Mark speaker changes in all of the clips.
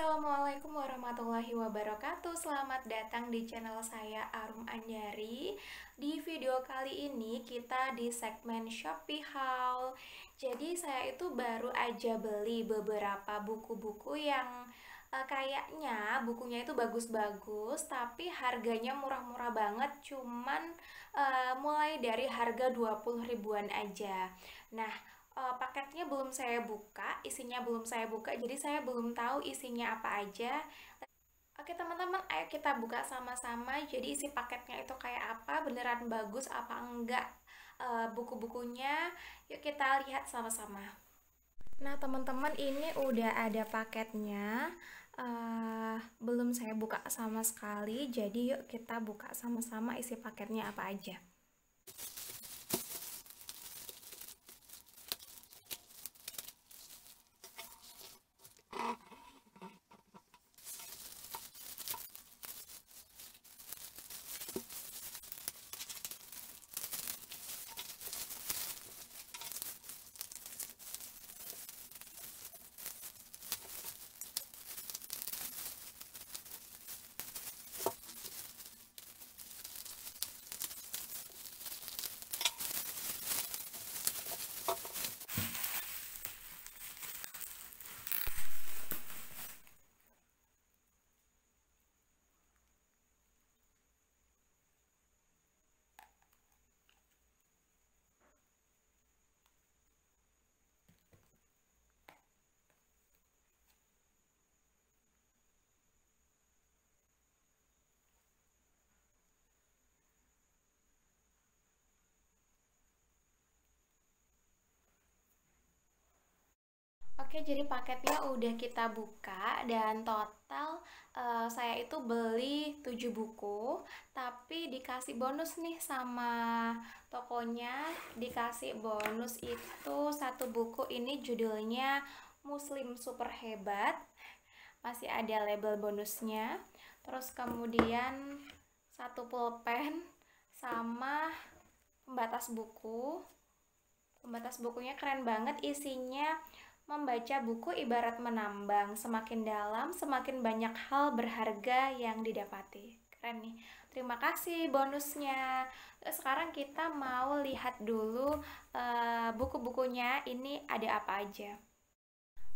Speaker 1: Assalamualaikum warahmatullahi wabarakatuh. Selamat datang di channel saya Arum Anjari. Di video kali ini kita di segmen Shopee Haul. Jadi saya itu baru aja beli beberapa buku-buku yang kayaknya bukunya itu bagus-bagus, tapi harganya murah-murah banget, cuman mulai dari harga 20 ribuan aja. Nah, paketnya belum saya buka, isinya belum saya buka, jadi saya belum tahu isinya apa aja. Oke teman-teman, ayo kita buka sama-sama. Jadi isi paketnya itu kayak apa, beneran bagus apa enggak buku-bukunya. Yuk kita lihat sama-sama. Nah teman-teman, ini udah ada paketnya, belum saya buka sama sekali. Jadi yuk kita buka sama-sama isi paketnya apa aja. Oke, jadi paketnya udah kita buka dan total saya itu beli 7 buku, tapi dikasih bonus nih sama tokonya. Dikasih bonus itu satu buku, ini judulnya Muslim Super Hebat. Masih ada label bonusnya. Terus kemudian satu pulpen sama pembatas buku. Pembatas bukunya keren banget, isinya membaca buku ibarat menambang, semakin dalam, semakin banyak hal berharga yang didapati. Keren nih. Terima kasih bonusnya. Sekarang kita mau lihat dulu buku-bukunya ini ada apa aja.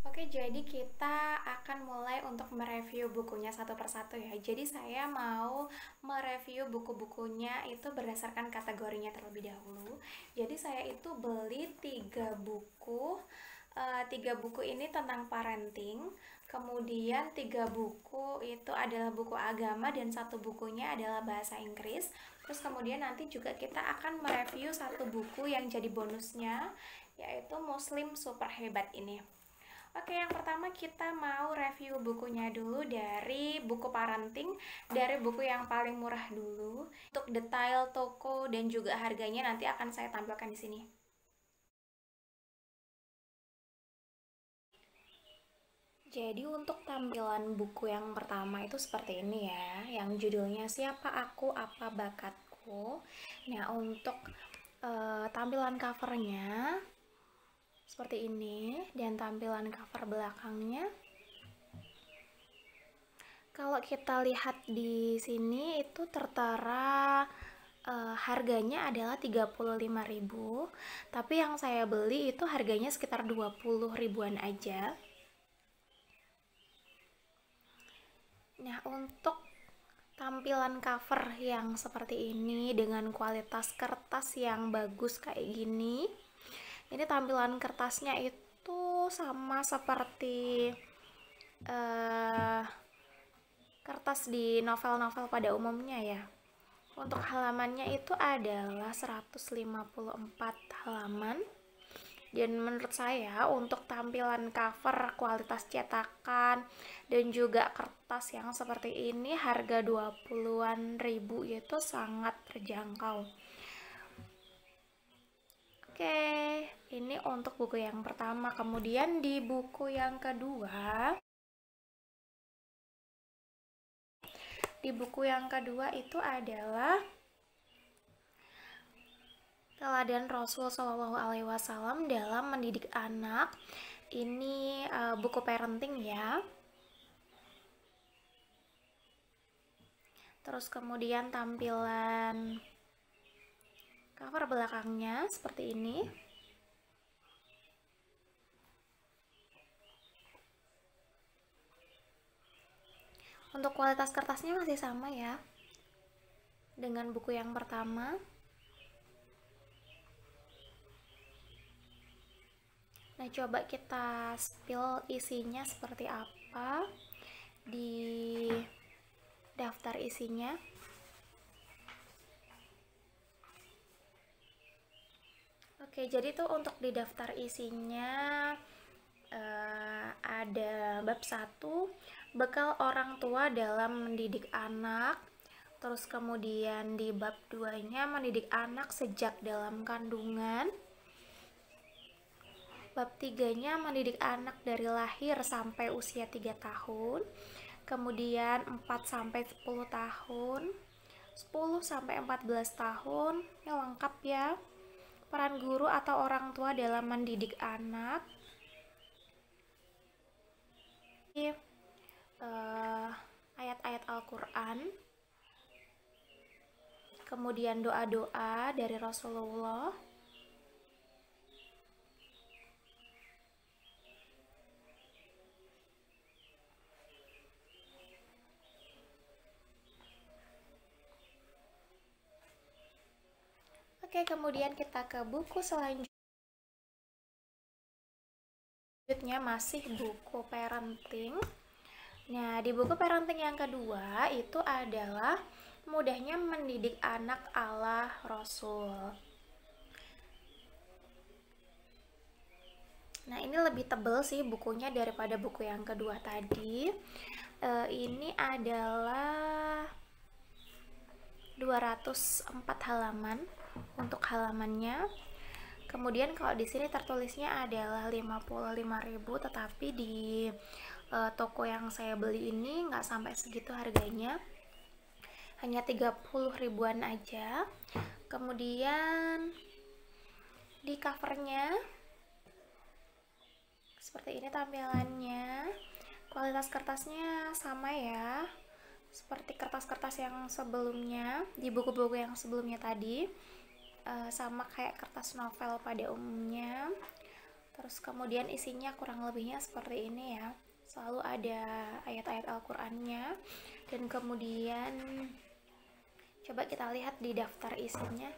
Speaker 1: Oke, jadi kita akan mulai untuk mereview bukunya satu persatu ya. Jadi saya mau mereview buku-bukunya itu berdasarkan kategorinya terlebih dahulu. Jadi saya itu beli 3 buku. 3 buku ini tentang parenting, kemudian 3 buku itu adalah buku agama dan satu bukunya adalah bahasa Inggris. Terus kemudian nanti juga kita akan mereview satu buku yang jadi bonusnya, yaitu Muslim Super Hebat ini. Oke, yang pertama kita mau review bukunya dulu dari buku parenting, dari buku yang paling murah dulu. Untuk detail toko dan juga harganya nanti akan saya tampilkan di sini. Jadi untuk tampilan buku yang pertama itu seperti ini ya, yang judulnya Siapa Aku, Apa Bakatku. Nah, untuk tampilan covernya seperti ini, dan tampilan cover belakangnya. Kalau kita lihat di sini itu tertera harganya adalah 35.000, tapi yang saya beli itu harganya sekitar 20 ribuan aja. Nah, untuk tampilan cover yang seperti ini dengan kualitas kertas yang bagus kayak gini, ini tampilan kertasnya itu sama seperti kertas di novel-novel pada umumnya ya. Untuk halamannya itu adalah 154 halaman. Dan menurut saya untuk tampilan cover, kualitas cetakan, dan juga kertas yang seperti ini harga 20-an ribu itu sangat terjangkau. Oke, ini untuk buku yang pertama. Kemudian di buku yang kedua, itu adalah teladan Rasul Shallallahu Alaihi Wasallam dalam mendidik anak. Ini buku parenting ya. Terus kemudian tampilan cover belakangnya seperti ini. Untuk kualitas kertasnya masih sama ya dengan buku yang pertama. Nah, coba kita spill isinya seperti apa di daftar isinya. Oke, jadi tuh untuk di daftar isinya ada bab 1, bekal orang tua dalam mendidik anak. Terus kemudian di bab 2-nya mendidik anak sejak dalam kandungan. Bab 3-nya mendidik anak dari lahir sampai usia 3 tahun. Kemudian 4 sampai 10 tahun, 10 sampai 14 tahun. Ini lengkap ya. Peran guru atau orang tua dalam mendidik anak. Ayat-ayat Al-Quran. Kemudian doa-doa dari Rasulullah. Oke, kemudian kita ke buku selanjutnya, masih buku parenting. Nah, di buku parenting yang kedua itu adalah mudahnya mendidik anak ala Rasul. Nah, ini lebih tebal sih bukunya daripada buku yang kedua tadi. Ini adalah 204 halaman untuk halamannya. Kemudian kalau di sini tertulisnya adalah 55.000, tetapi di toko yang saya beli ini nggak sampai segitu harganya, hanya 30 ribuan aja. Kemudian di covernya seperti ini tampilannya. Kualitas kertasnya sama ya, seperti kertas-kertas yang sebelumnya, di buku-buku yang sebelumnya tadi, sama kayak kertas novel pada umumnya. Terus kemudian isinya kurang lebihnya seperti ini ya, selalu ada ayat-ayat Al-Qur'annya. Dan kemudian coba kita lihat di daftar isinya.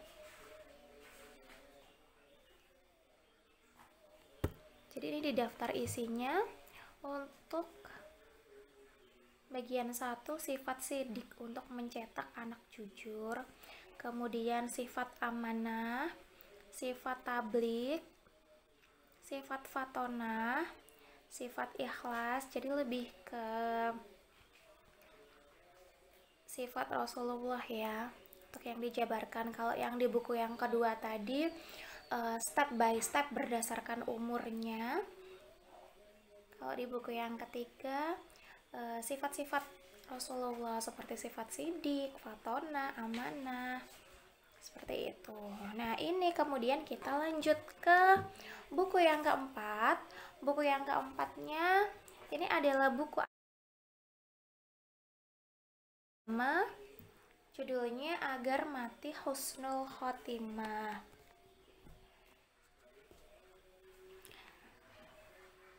Speaker 1: Jadi ini di daftar isinya untuk bagian 1, sifat sidik untuk mencetak anak jujur. Kemudian sifat amanah, sifat tabligh, sifat fatonah, sifat ikhlas. Jadi lebih ke sifat Rasulullah ya, untuk yang dijabarkan. Kalau yang di buku yang kedua tadi step by step berdasarkan umurnya. Kalau di buku yang ketiga sifat-sifat Rasulullah seperti sifat sidik, fatona, amanah, seperti itu. Nah, ini kemudian kita lanjut ke buku yang keempat. Buku yang keempatnya ini adalah buku judulnya Agar Mati Husnul Khotimah.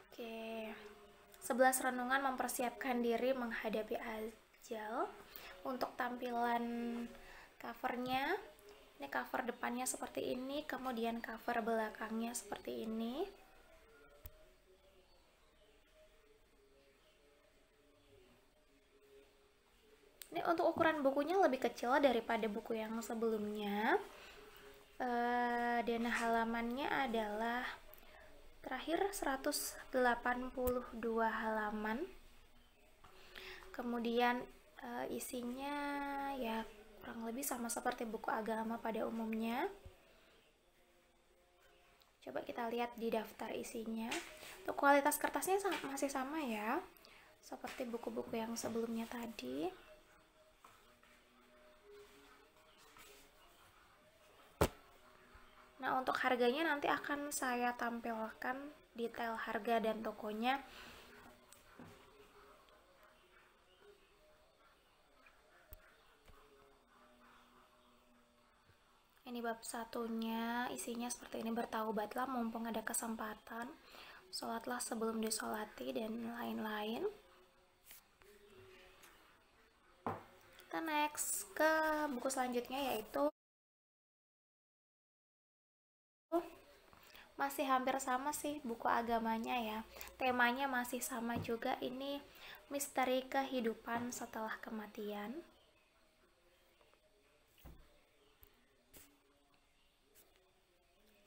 Speaker 1: Oke, 11 renungan mempersiapkan diri menghadapi ajal. Untuk tampilan covernya, ini cover depannya seperti ini, kemudian cover belakangnya seperti ini. Ini untuk ukuran bukunya lebih kecil daripada buku yang sebelumnya. Dan halamannya adalah terakhir 182 halaman. Kemudian isinya ya kurang lebih sama seperti buku agama pada umumnya. Coba kita lihat di daftar isinya. Untuk kualitas kertasnya masih sama ya, seperti buku-buku yang sebelumnya tadi. Nah, untuk harganya nanti akan saya tampilkan detail harga dan tokonya. Ini bab satunya, isinya seperti ini: bertaubatlah mumpung ada kesempatan, sholatlah sebelum disolati, dan lain-lain. Kita next ke buku selanjutnya, yaitu masih hampir sama sih buku agamanya ya, temanya masih sama juga. Ini misteri kehidupan setelah kematian.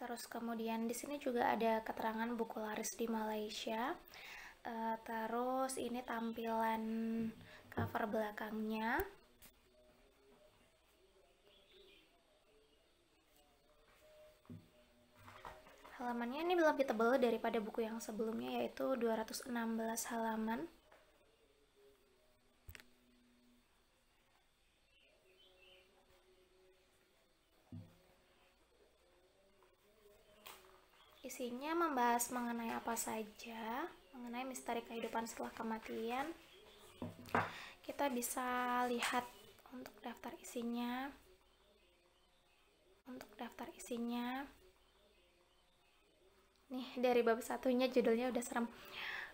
Speaker 1: Terus kemudian di sini juga ada keterangan buku laris di Malaysia. Terus ini tampilan cover belakangnya. Halamannya ini lebih tebal daripada buku yang sebelumnya, yaitu 216 halaman. Isinya membahas mengenai apa saja, mengenai misteri kehidupan setelah kematian. Kita bisa lihat untuk daftar isinya. Nih, dari bab satunya judulnya udah serem.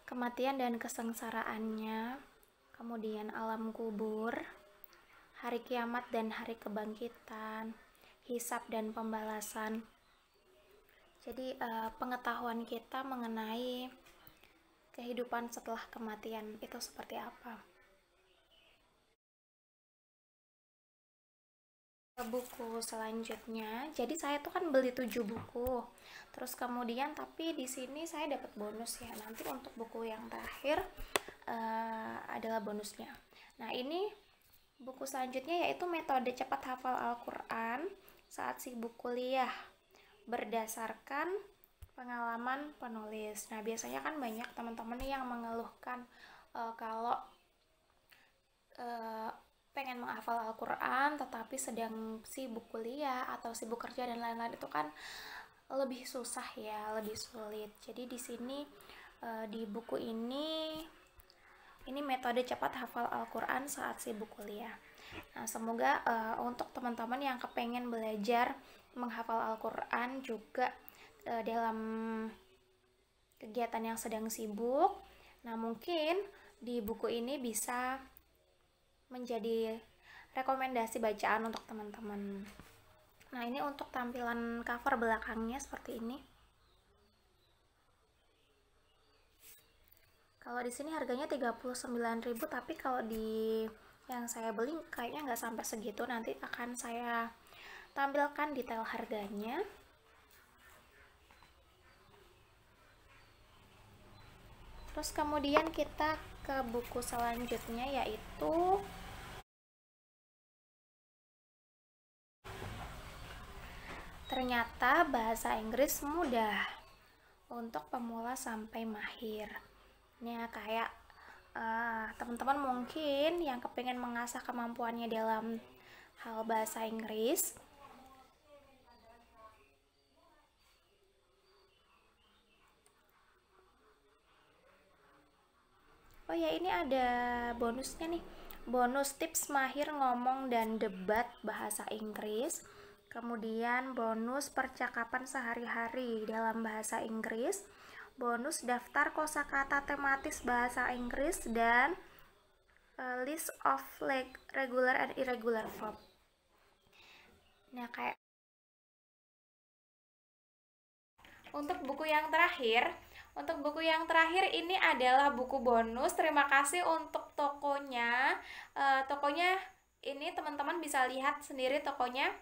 Speaker 1: Kematian dan kesengsaraannya, kemudian alam kubur, hari kiamat dan hari kebangkitan, hisab dan pembalasan. Jadi pengetahuan kita mengenai kehidupan setelah kematian itu seperti apa. Buku selanjutnya, jadi saya tuh kan beli 7 buku, terus kemudian tapi di sini saya dapat bonus ya. Nanti untuk buku yang terakhir adalah bonusnya. Nah, ini buku selanjutnya yaitu metode cepat hafal Al-Quran saat sibuk kuliah berdasarkan pengalaman penulis. Nah, biasanya kan banyak teman-teman yang mengeluhkan kalau pengen menghafal Al-Quran tetapi sedang sibuk kuliah atau sibuk kerja dan lain-lain, itu kan lebih susah ya, lebih sulit. Jadi di sini di buku ini metode cepat hafal Al-Quran saat sibuk kuliah. Nah, semoga untuk teman-teman yang kepengen belajar menghafal Al-Quran juga dalam kegiatan yang sedang sibuk, nah mungkin di buku ini bisa menjadi rekomendasi bacaan untuk teman-teman. Nah, ini untuk tampilan cover belakangnya seperti ini. Kalau di sini harganya 39.000, tapi kalau di yang saya beli kayaknya nggak sampai segitu. Nanti akan saya tampilkan detail harganya. Terus kemudian kita ke buku selanjutnya, yaitu ternyata bahasa Inggris mudah untuk pemula sampai mahir. Ini kayak teman-teman mungkin yang kepengen mengasah kemampuannya dalam hal bahasa Inggris. Oh ya, ini ada bonusnya nih. Bonus tips mahir ngomong dan debat bahasa Inggris. Kemudian bonus percakapan sehari-hari dalam bahasa Inggris. Bonus daftar kosakata tematis bahasa Inggris dan list of regular and irregular verb. Nah, kayak untuk buku yang terakhir ini adalah buku bonus. Terima kasih untuk tokonya. Tokonya ini teman-teman bisa lihat sendiri tokonya.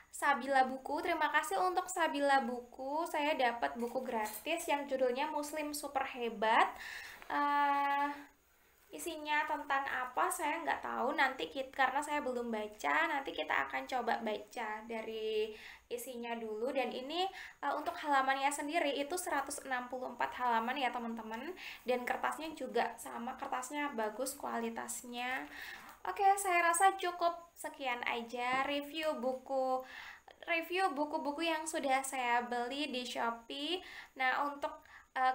Speaker 1: Sabila Buku. Terima kasih untuk Sabila Buku. Saya dapat buku gratis yang judulnya Muslim Super Hebat. Isinya tentang apa saya nggak tahu, nanti karena saya belum baca, nanti kita akan coba baca dari isinya dulu. Dan ini untuk halamannya sendiri itu 164 halaman ya teman-teman, dan kertasnya juga sama, kertasnya bagus kualitasnya. Oke, saya rasa cukup sekian aja review buku-buku yang sudah saya beli di Shopee. Nah, untuk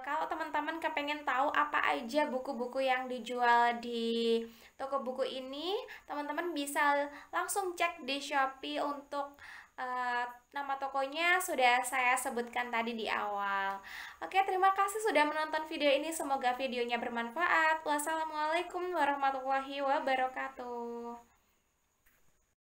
Speaker 1: kalau teman-teman kepengen tahu apa aja buku-buku yang dijual di toko buku ini, teman-teman bisa langsung cek di Shopee untuk nama tokonya sudah saya sebutkan tadi di awal. Oke, terima kasih sudah menonton video ini. Semoga videonya bermanfaat. Wassalamualaikum warahmatullahi wabarakatuh.